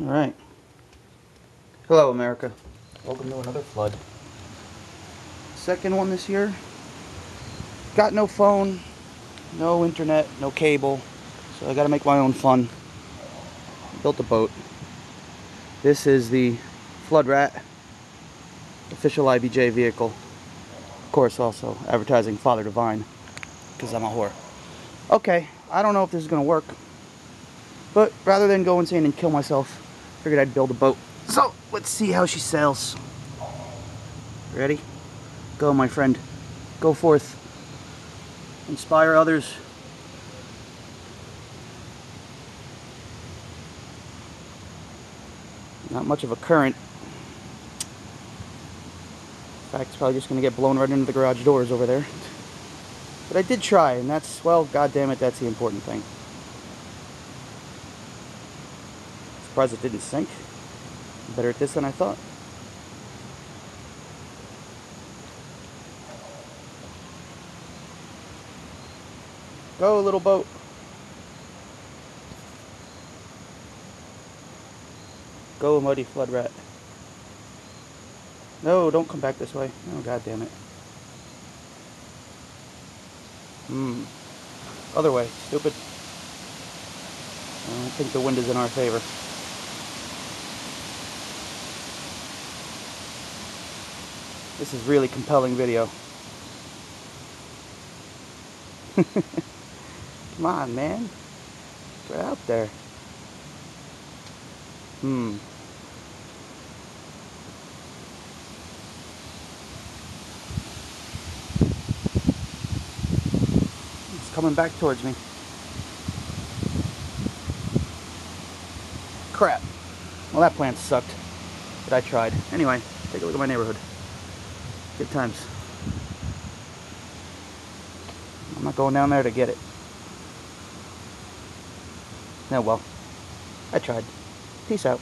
Alright. Hello, America. Welcome to another flood. Second one this year. Got no phone, no internet, no cable, so I gotta make my own fun. Built a boat. This is the Flood Rat, official IBJ vehicle. Of course, also advertising Father Divine, because I'm a whore. Okay, I don't know if this is gonna work, but rather than go insane and kill myself, figured I'd build a boat. So, let's see how she sails. Ready? Go, my friend. Go forth. Inspire others. Not much of a current. In fact, it's probably just going to get blown right into the garage doors over there. But I did try, and that's, well, goddammit, that's the important thing. Surprised it didn't sink. Better at this than I thought. Go, little boat. Go, muddy flood rat. No, don't come back this way. Oh, god damn it. Other way, stupid. I don't think the wind is in our favor. This is really compelling video. Come on, man. Get out there. It's coming back towards me. Crap. Well, that plan sucked. But I tried. Anyway, take a look at my neighborhood. Good times. I'm not going down there to get it. Oh well. I tried. Peace out.